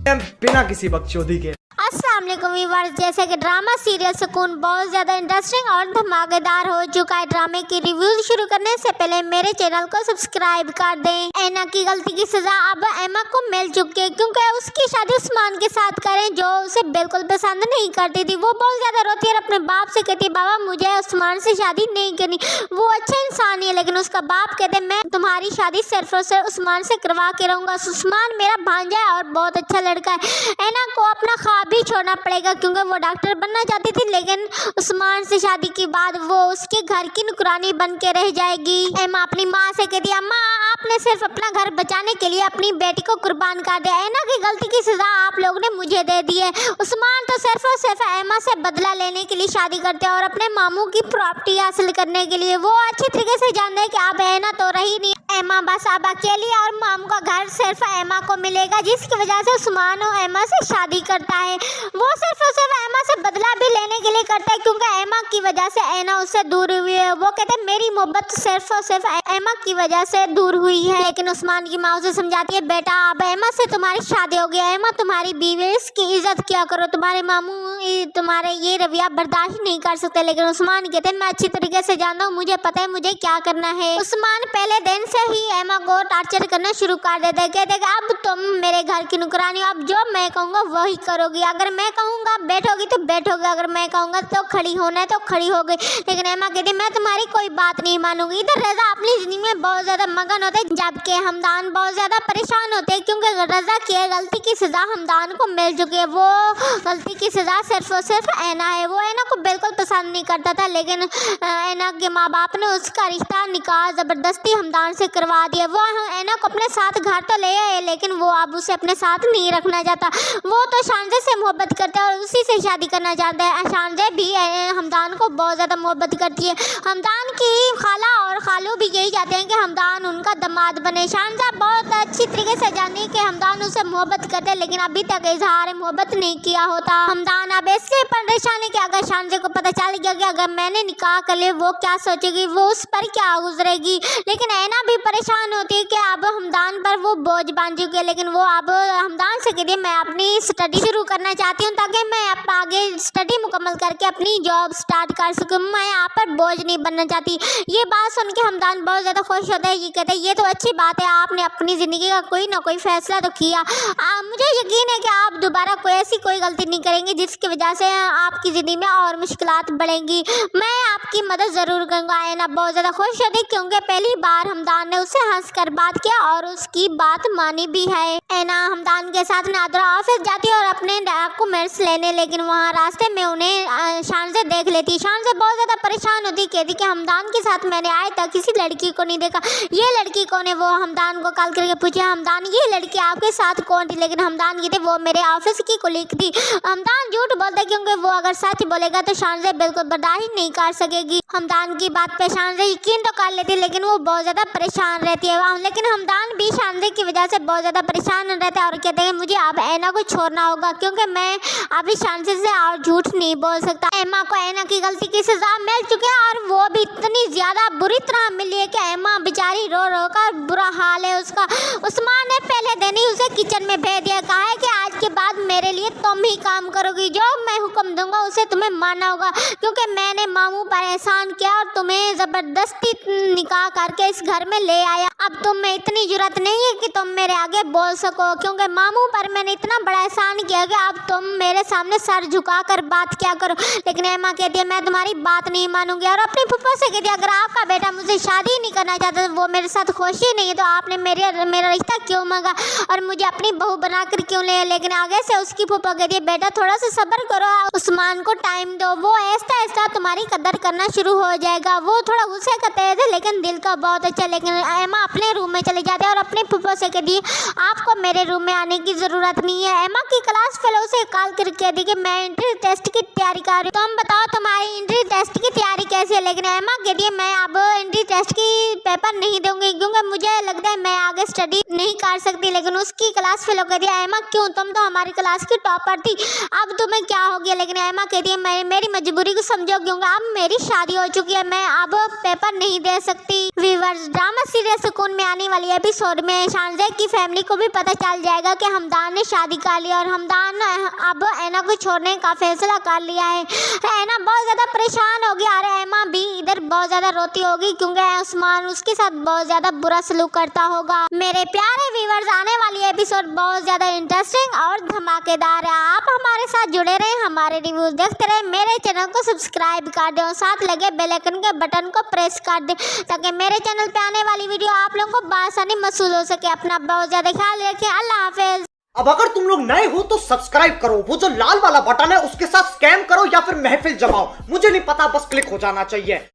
बिना किसी बकचोदी के। अस्सलाम वालेकुम व्यूअर्स, जैसे कि ड्रामा सीरियल सुकून बहुत ज़्यादा इंटरेस्टिंग और धमाकेदार हो चुका है। ड्रामे की रिव्यू शुरू करने से पहले मेरे चैनल को सब्सक्राइब कर दें। ऐना की गलती की सज़ा अब एमा को मिल चुकी है, क्योंकि उसकी शादी उस्मान के साथ करें जो उसे बिल्कुल पसंद नहीं करती थी। वो बहुत ज़्यादा रोती है और अपने बाप से कहती, बाबा मुझे उस्मान से शादी नहीं करनी, वो अच्छा इंसान है। लेकिन उसका बाप कहते, मैं तुम्हारी शादी सिर्फ और सिर्फ उस्मान से करवा के रहूँगा। उस्मान मेरा भांजा है और बहुत अच्छा लड़का है। ऐना को अपना ख्वाब भी छोड़ना पड़ेगा, क्योंकि वो डॉक्टर बनना चाहती थी, लेकिन उस्मान से शादी के बाद वो उसके घर की नुकरानी बन के रह जाएगी। एमा अपनी माँ से कहती, अम्मा आपने सिर्फ अपना घर बचाने के लिए अपनी बेटी को कुर्बान कर दिया। ऐना की गलती की सजा आप लोगों ने मुझे दे दी है। उस्मान तो सिर्फ और सिर्फ एमा से बदला लेने के लिए शादी करते हैं और अपने मामू की प्रॉपर्टी हासिल करने के लिए। वो अच्छी तरीके से जानते हैं कि अब ऐना तो रही नहीं, एमा बस अब अकेली और मामू का घर सिर्फ एमा को मिलेगा, जिसकी वजह से उस्मान और एमा से शादी करता है। वो सिर्फ और सिर्फ एमा से बदला भी लेने के लिए करता है, क्योंकि एमा की वजह से ऐना उससे दूर हुई है। वो कहते हैं मेरी मोहब्बत सिर्फ और सिर्फ एमा की वजह से दूर हुई है। लेकिन उस्मान की माँ उसे समझाती है, बेटा अब एमा से तुम्हारी शादी हो गई, एमा तुम्हारी बीवी है, इसकी इज्जत क्या करो, तुम्हारे मामू तुम्हारे ये रवैया बर्दाश्त नहीं कर सकते। लेकिन उस्मान कहते मैं अच्छी तरीके से जानता हूँ, मुझे पता है मुझे क्या करना है। उस्मान पहले दिन से ही एमा को टार्चर करना शुरू कर देते हैं। कहते अब तुम मेरे घर की नुकरानी हो, अब जो मैं कहूँगा वही करोगी, अगर मैं कहूँगा बैठोगी तो बैठोगी, अगर मैं कहूँगा तो खड़ी होना है तो खड़ी हो गई। लेकिन एमा कहती मैं तुम्हारी कोई बात नहीं मानूंगी। इधर रजा अपनी जिंदगी में बहुत ज़्यादा मगन होते हैं, जबकि हमदान बहुत ज़्यादा परेशान होते हैं, क्योंकि रजा की गलती की सज़ा हमदान को मिल चुकी है। वो गलती की सज़ा सिर्फ और सिर्फ ऐना है। वो ऐना को बिल्कुल पसंद नहीं करता था, लेकिन ऐना के माँ बाप ने उसका रिश्ता निकाह ज़बरदस्ती हमदान से करवा दिया। वो ऐना को अपने साथ घर तो ले आए, लेकिन वो अब उसे अपने साथ नहीं रखना चाहता। वो तो शानजे से मोहब्बत करता है और उसी से शादी करना चाहता है। शानजे भी हमदान को बहुत ज़्यादा मोहब्बत करती है। हमदान की खाला और खालू भी यही चाहते हैं कि हमदान उनका दामाद बने। शानजा बहुत अच्छी तरीके से जानती है कि हमदान उसे मोहब्बत करते हैं, लेकिन अभी तक इजहार मोहब्बत नहीं किया होता। हमदान अब इससे परेशान है कि अगर शानजे को पता चल गया कि अगर मैंने निकाह कर लिया वो क्या सोचेगी, वो उस पर क्या गुजरेगी। लेकिन ऐना भी परेशान होती है कि अब हमदान पर वो बोझ बन चुकी है। लेकिन वो अब हमदान से कहती है मैं अपनी स्टडी शुरू करना चाहती हूँ, ताकि मैं आगे स्टडी मुकम्मल करके अपनी जॉब स्टार्ट कर सकूँ। मैं यहाँ पर बोझ नहीं बनना चाहती। ये बात सुन के हमदान बहुत ज़्यादा खुश होता है। ये कहते हैं ये तो अच्छी बात है, आपने अपनी ज़िंदगी का कोई ना कोई फैसला तो किया। मुझे यकीन है कि आप दोबारा ऐसी कोई गलती नहीं करेंगे जिसकी वजह से आपकी ज़िंदगी में और मुश्किलात बढ़ेंगी। मैं आपकी मदद ज़रूर करूँगा। ऐना बहुत ज़्यादा खुश होती, क्योंकि पहली बार हमदान ने उससे हंस कर बात किया और उसकी बात मानी भी है। ऐना हमदान के साथ नादरा ऑफिस जाती है और अपने डॉक्यूमेंट्स लेने, लेकिन वहाँ रास्ते में उन्हें शानजे देख लेती है। शानजे बहुत ज़्यादा परेशान होती, कहती कि हमदान के साथ मैंने आज तक किसी लड़की को नहीं देखा, ये लड़की कौन है। वो हमदान को कॉल करके पूछे, हमदान ये लड़की आपके साथ कौन थी। लेकिन हमदान कहते वो मेरे ऑफिस की कोलीग थी। हमदान झूठ बोलता है, क्योंकि वो अगर सच बोलेगा तो शानजे बिल्कुल बर्दाश्त नहीं कर सकेगी। हमदान की बात पे शानजे यकीन तो कर लेती है, लेकिन वो बहुत ज़्यादा परेशान रहती है। लेकिन हमदान भी शानजे की वजह से बहुत ज़्यादा परेशान रहता है और कहते हैं मुझे अब ऐना को छोड़ना होगा, क्योंकि मैं अभी शानजे से और झूठ नहीं बोल सकता। एमा को ऐना की गलती की सज़ा मिल चुकी है और वो भी इतनी ज़्यादा बुरी तरह मिली है कि एमा बेचारी रो रो कर बुरा हाल है उसका। उस्मान ने पहले दिन ही उसे किचन में भेज दिया, कहा है कि आज के बाद मेरे लिए तुम ही काम करोगी, जो मैं हुक्म दूंगा उसे तुम्हें मानना होगा, क्योंकि मैंने मामू पर एहसान किया और तुम्हें ज़बरदस्ती निकाह करके इस घर में ले आया। अब तुम में इतनी जरूरत नहीं है कि तुम मेरे आगे बोल सको, क्योंकि मामू पर मैंने इतना बड़ा एहसान किया कि अब तुम मेरे सामने सर झुका कर बात क्या करो। लेकिन एमा कहती है मैं तुम्हारी बात नहीं मानूंगी और अपनी फूफा से कहती है अगर आपका बेटा मुझसे शादी नहीं करना चाहता, वो मेरे साथ खुशी नहीं है, तो आपने मेरा रिश्ता क्यों मांगा और मुझे अपनी बहू बनाकर क्यों ले। लेकिन आगे से उसकी फूफा कहती है बेटा थोड़ा सा सब्र करो, उस्मान को टाइम दो, वो ऐसा ऐसा तुम्हारी कदर करना शुरू हो जाएगा। वो थोड़ा गुस्से का तेज है, लेकिन दिल का बहुत अच्छा। लेकिन एमा अपने रूम में चली जाती है और अपने फूफा से कहती है आपको मेरे रूम में आने की ज़रूरत नहीं है। एमा की क्लास फेलो से कॉल करके कहती कि मैं इंटरव्यू टेस्ट की तैयारी कर रही हूँ, तुम बताओ तुम्हारी इंटरव्यू टेस्ट की तैयारी कैसी है। लेकिन एमा कहती है मैं अब इंटरव्यू टेस्ट की पेपर नहीं दूंगी, क्योंकि मुझे लगता है मैं आगे स्टडी नहीं कर सकती। लेकिन उसकी क्लास फेलो कहती है एमा क्यों, तुम तो हमारी क्लास की टॉपर थी, अब तुम्हें क्या हो गया? लेकिन एमा कहती है मेरी मजबूरी को समझो, क्योंकि अब मेरी शादी हो चुकी है, मैं अब पेपर नहीं दे सकती। व्यूअर्स, ड्रामा सीरियल सुकून में आने वाली एपिसोड में शानजेब की फैमिली को भी पता चल जाएगा कि हमदान ने शादी कर लिया और हमदान अब एना को छोड़ने का फैसला कर लिया है। एना बहुत ज्यादा परेशान हो गया। अरे एमा भी इधर बहुत ज्यादा रोती होगी क्योंकि उस्मान उसके साथ बहुत ज्यादा बुरा सलूक करता होगा। मेरे प्यारे व्यूअर्स, आने वाली एपिसोड बहुत ज्यादा इंटरेस्टिंग और धमाकेदार है। आप हमारे साथ जुड़े रहे, हमारे रिव्यूज देखते रहे, मेरे चैनल को सब्सक्राइब कर दें और साथ लगे बेल आइकन के बटन को प्रेस कर दें ताकि मेरे चैनल पे आने वाली वीडियो आप लोगों को बआसानी महसूस हो सके। अपना बहुत ज्यादा ख्याल रखें। अल्लाह हाफिज। अब अगर तुम लोग नए हो तो सब्सक्राइब करो, वो जो लाल वाला बटन है उसके साथ स्कैम करो या फिर महफिल जमाओ, मुझे नहीं पता, बस क्लिक हो जाना चाहिए।